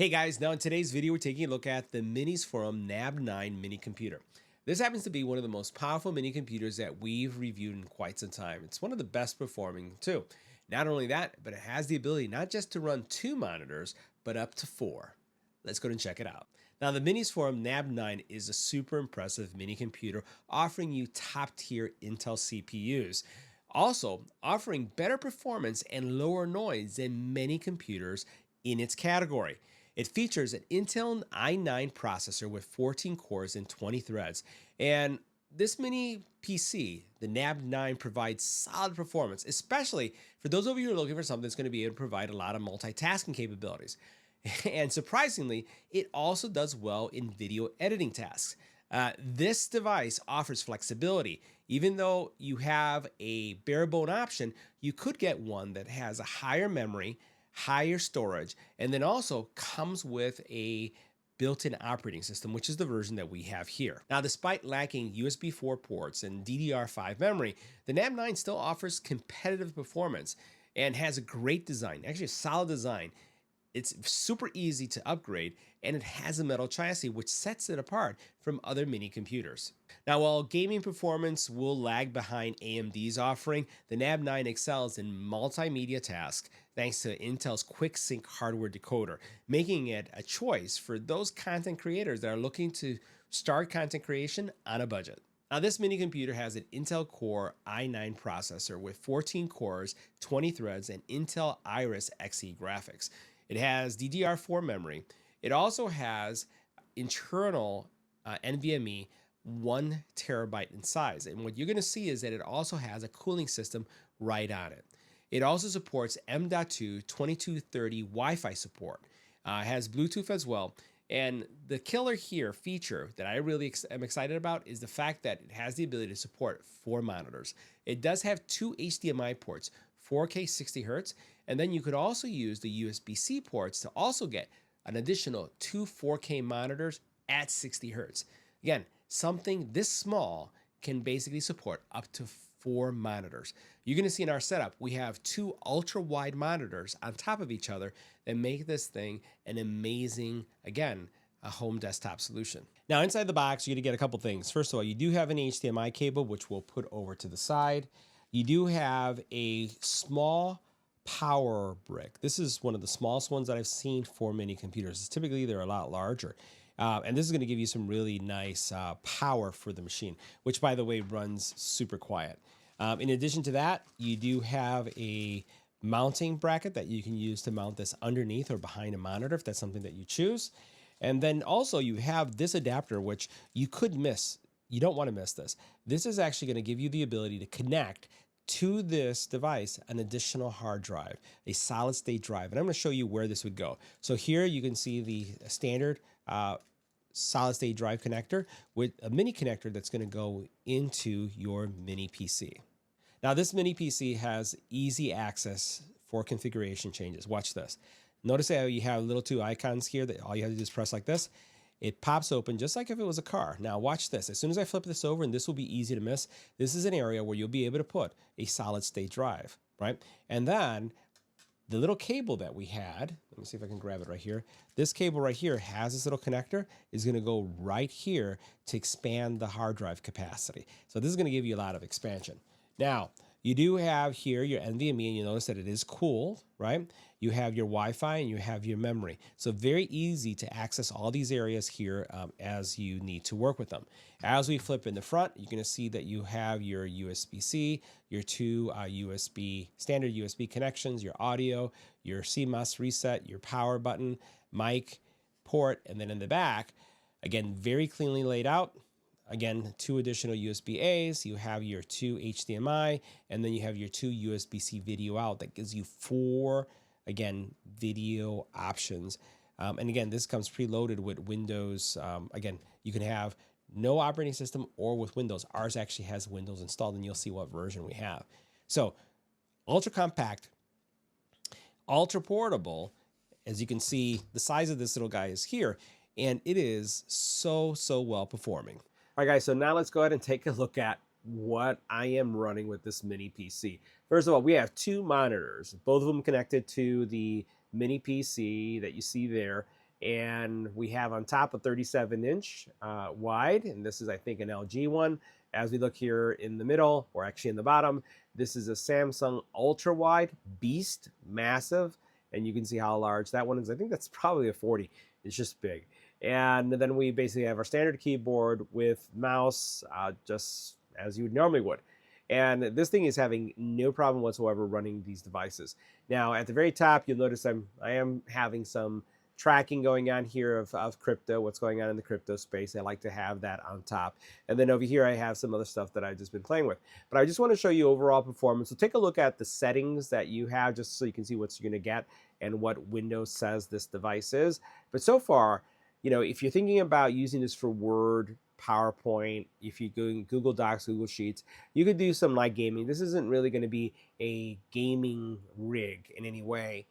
Hey guys, now in today's video, we're taking a look at the Minisforum NAB9 mini computer. This happens to be one of the most powerful mini computers that we've reviewed in quite some time. It's one of the best performing too. Not only that, but it has the ability not just to run 2 monitors, but up to 4. Let's go and check it out. Now the Minisforum NAB9 is a super impressive mini computer offering you top tier Intel CPUs. Also offering better performance and lower noise than many computers in its category. It features an Intel i9 processor with 14 cores and 20 threads. And this mini PC, the NAB9, provides solid performance, especially for those of you who are looking for something that's going to be able to provide a lot of multitasking capabilities. And surprisingly, it also does well in video editing tasks. This device offers flexibility. Even though you have a bare bone option, you could get one that has a higher memory, higher storage, and then also comes with a built-in operating system, which is the version that we have here. Now, despite lacking USB 4 ports and DDR5 memory, the NAB9 still offers competitive performance and has a great design, actually a solid design. It's super easy to upgrade, and it has a metal chassis, which sets it apart from other mini computers. Now, while gaming performance will lag behind AMD's offering, the NAB9 excels in multimedia tasks thanks to Intel's QuickSync hardware decoder, making it a choice for those content creators that are looking to start content creation on a budget. Now, this mini computer has an Intel Core i9 processor with 14 cores, 20 threads, and Intel Iris Xe graphics. It has DDR4 memory. It also has internal NVMe 1 terabyte in size. And what you're going to see is that it also has a cooling system right on it. It also supports M.2 2230 Wi-Fi support. It has Bluetooth as well. And the killer here feature that I really am excited about is the fact that it has the ability to support 4 monitors. It does have 2 HDMI ports, 4K 60 Hz, and then you could also use the USB-C ports to also get an additional 2 4K monitors at 60 Hz. Again, something this small can basically support up to 4 monitors. You're going to see in our setup, we have 2 ultra-wide monitors on top of each other that make this thing an amazing, again, a home desktop solution. Now, inside the box, you're going to get a couple things. First of all, you do have an HDMI cable, which we'll put over to the side. You do have a small power brick. This is one of the smallest ones that I've seen for mini computers. Typically, they're a lot larger. And this is going to give you some really nice power for the machine, which, by the way, runs super quiet. In addition to that, you do have a mounting bracket that you can use to mount this underneath or behind a monitor if that's something that you choose. And then also you have this adapter, which you could miss. You don't want to miss this. This is actually going to give you the ability to connect to this device an additional hard drive, a solid state drive. And I'm going to show you where this would go. So here you can see the standard solid state drive connector with a mini connector that's going to go into your mini PC. Now this mini PC has easy access for configuration changes. Watch this. Notice how you have little 2 icons here that all you have to do is press like this. It pops open just like if it was a car. Now watch this. As soon as I flip this over, and this will be easy to miss, this is an area where you'll be able to put a solid state drive, right? And then the little cable that we had, let me see if I can grab it right here. This cable right here has this little connector, is going to go right here to expand the hard drive capacity. So this is going to give you a lot of expansion. Now, you do have here your NVMe, and you notice that it is cooled, right? You have your Wi-Fi and you have your memory. So very easy to access all these areas here as you need to work with them. As we flip in the front, you're going to see that you have your USB-C, your 2 standard USB connections, your audio, your CMOS reset, your power button, mic, port, and then in the back, again, very cleanly laid out. Again, 2 additional USB-As, you have your 2 HDMI, and then you have your 2 USB-C video out. That gives you 4, again, video options. And again, this comes preloaded with Windows. Again, you can have no operating system or with Windows. Ours actually has Windows installed, and you'll see what version we have. So, ultra compact, ultra portable. As you can see, the size of this little guy is here, and it is so well performing. All right, guys, so now let's go ahead and take a look at what I am running with this mini PC. First of all, we have 2 monitors, both of them connected to the mini PC that you see there. And we have on top a 37-inch wide, and this is, I think, an LG one. As we look here in the middle, or actually in the bottom, this is a Samsung ultra wide beast, massive, and you can see how large that one is. I think that's probably a 40. It's just big. And then we basically have our standard keyboard with mouse, just as you normally would. And this thing is having no problem whatsoever running these devices. Now, at the very top, you'll notice I am having some tracking going on here of crypto, what's going on in the crypto space. I like to have that on top. And then over here, I have some other stuff that I've just been playing with. But I just want to show you overall performance. So take a look at the settings that you have, just so you can see what you're going to get and what Windows says this device is. But so far, you know, if you're thinking about using this for Word, PowerPoint, if you go in Google Docs, Google Sheets, you could do some light gaming. This isn't really going to be a gaming rig in any way,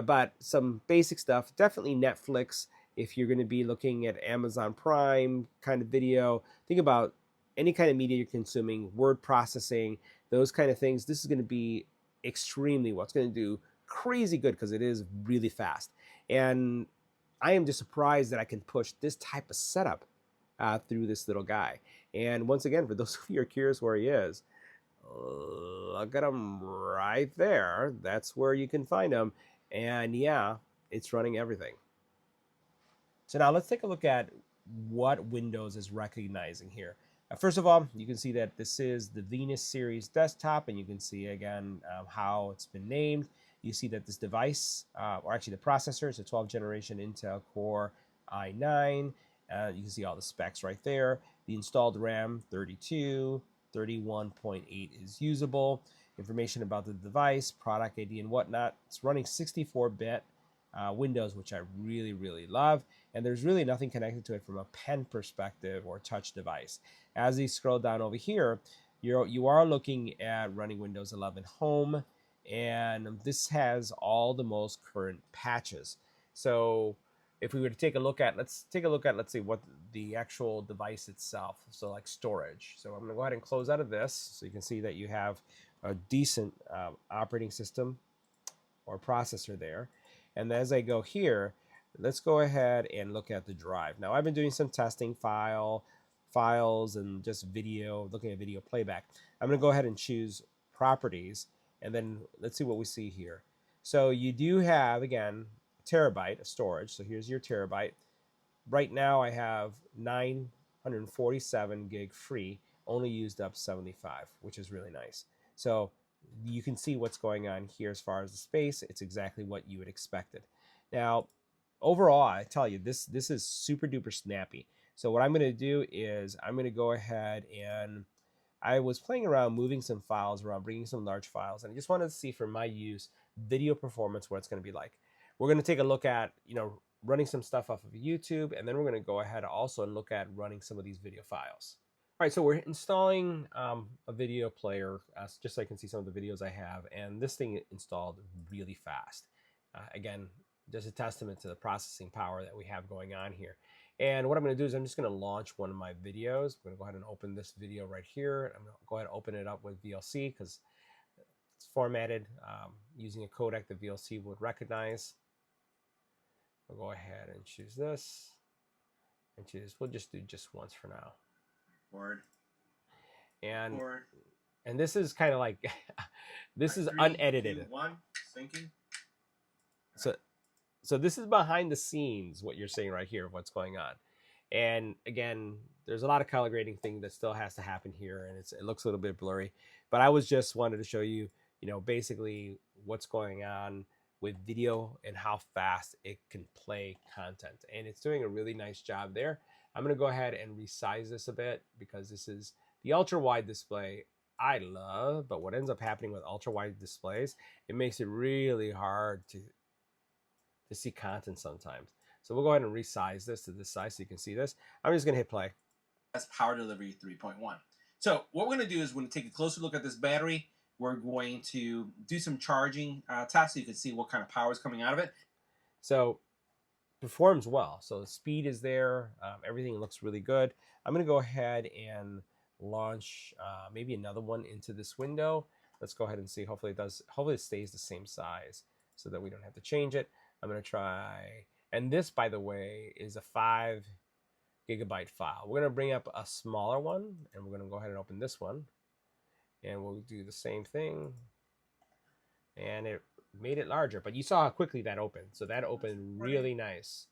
but some basic stuff. Definitely Netflix. If you're going to be looking at Amazon Prime kind of video, think about any kind of media you're consuming, word processing, those kind of things. This is going to be extremely well. It's going to do crazy good because it is really fast. And I am just surprised that I can push this type of setup through this little guy. And once again, for those of you who are curious where he is, look at him right there. That's where you can find him. And yeah, it's running everything. So now let's take a look at what Windows is recognizing here. First of all, you can see that this is the Venus series desktop, and you can see again how it's been named. You see that this device, or actually the processor, is a 12th generation Intel Core i9. You can see all the specs right there. The installed RAM, 32, 31.8 is usable. Information about the device, product ID and whatnot. It's running 64-bit Windows, which I really, really love. And there's really nothing connected to it from a pen perspective or touch device. As you scroll down over here, you are looking at running Windows 11 Home, and this has all the most current patches. So if we were to take a look at, let's see what the actual device itself, so like storage. So I'm going to go ahead and close out of this so you can see that you have a decent operating system or processor there. And as I go here, let's go ahead and look at the drive. Now I've been doing some testing files and just video, looking at video playback. I'm going to go ahead and choose properties, and then let's see what we see here. So you do have, again, terabyte of storage. So here's your terabyte. Right now I have 947 gig free, only used up 75, which is really nice. So you can see what's going on here as far as the space. It's exactly what you would expected. Now, overall, I tell you, this is super duper snappy. So what I'm going to do is I'm going to go ahead and I was playing around, moving some files around, bringing some large files, and I just wanted to see for my use, video performance, what it's going to be like. We're going to take a look at, running some stuff off of YouTube, and then we're going to go ahead also and look at running some of these video files. All right, so we're installing a video player, just so I can see some of the videos I have, and this thing installed really fast. Again, just a testament to the processing power that we have going on here. And what I'm going to do is I'm just going to launch one of my videos. I'm going to go ahead and open this video right here. I'm going to go ahead and open it up with VLC because it's formatted using a codec that VLC would recognize. We'll go ahead and choose this and choose, we'll just do just once for now. Word. And this is kind of like, this is unedited. 3, 2, 1, syncing. So this is behind the scenes, what you're seeing right here of what's going on. And again, there's a lot of color grading thing that still has to happen here, and it looks a little bit blurry. But I was just wanted to show you, basically what's going on with video and how fast it can play content. And it's doing a really nice job there. I'm going to go ahead and resize this a bit because this is the ultra wide display I love, but what ends up happening with ultra wide displays, it makes it really hard to see content sometimes. So we'll go ahead and resize this to this size so you can see this. I'm just going to hit play. That's power delivery 3.1. So what we're going to do is we're going to take a closer look at this battery. We're going to do some charging tests so you can see what kind of power is coming out of it. So performs well. So the speed is there. Everything looks really good. I'm going to go ahead and launch maybe another one into this window. Let's go ahead and see. Hopefully it does. Hopefully it stays the same size so that we don't have to change it. I'm going to try And this, by the way, is a 5 GB file. We're going to bring up a smaller one, and we're going to go ahead and open this one. And we'll do the same thing. And it made it larger, but you saw how quickly that opened. So that opened really nice.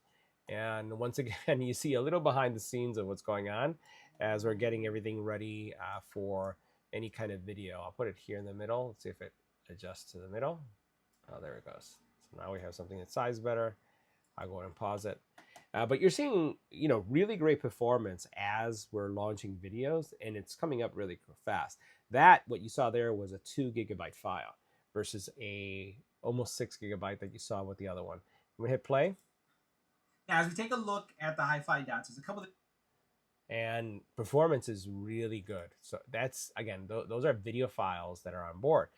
And once again, you see a little behind the scenes of what's going on as we're getting everything ready for any kind of video. I'll put it here in the middle. Let's see if it adjusts to the middle. Oh, there it goes. So now we have something that sizes better. I'll go ahead and pause it. But you're seeing, really great performance as we're launching videos, and it's coming up really fast. What you saw there was a 2 GB file versus a almost 6 GB that you saw with the other one. I'm gonna hit play. Now, as we take a look at the hi-fi dots, there's a couple of... And performance is really good. So that's, again, those are video files that are on board.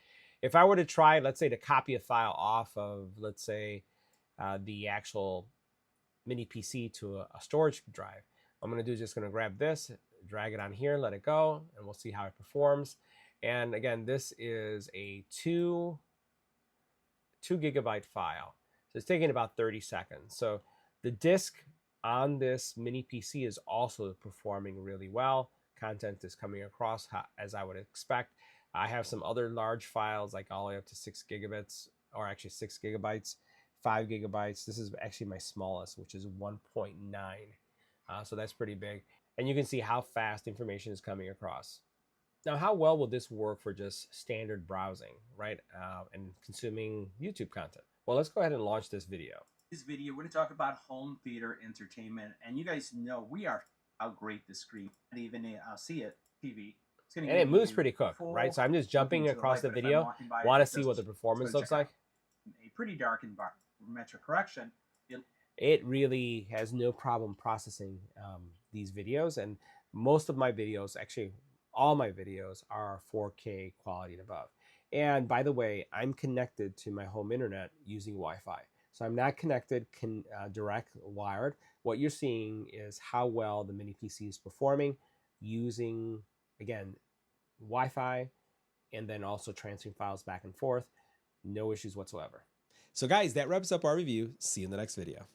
If I were to try, let's say, to copy a file off of, let's say, the actual mini PC to a storage drive, what I'm going to do is just going to grab this, drag it on here, let it go, and we'll see how it performs. And again, this is a 2 GB file. So it's taking about 30 seconds. So the disk on this mini PC is also performing really well. Content is coming across as I would expect. I have some other large files, like all the way up to 6 gigabits, or actually 6 gigabytes, 5 gigabytes. This is actually my smallest, which is 1.9. So that's pretty big. And you can see how fast information is coming across. Now, how well will this work for just standard browsing, right? And consuming YouTube content? Well, let's go ahead and launch this video. This video, we're going to talk about home theater entertainment. And you guys know we are how great the screen, and even see it, TV. And it moves pretty quick, right? So I'm just jumping across the video. Want to see what the performance looks like? A pretty dark environment. Metric correction. It really has no problem processing these videos. And most of my videos, actually all my videos, are 4K quality and above. And by the way, I'm connected to my home internet using Wi-Fi. So I'm not connected direct wired. What you're seeing is how well the mini PC is performing using, again, Wi-Fi, and then also transferring files back and forth. No issues whatsoever. So guys, that wraps up our review. See you in the next video.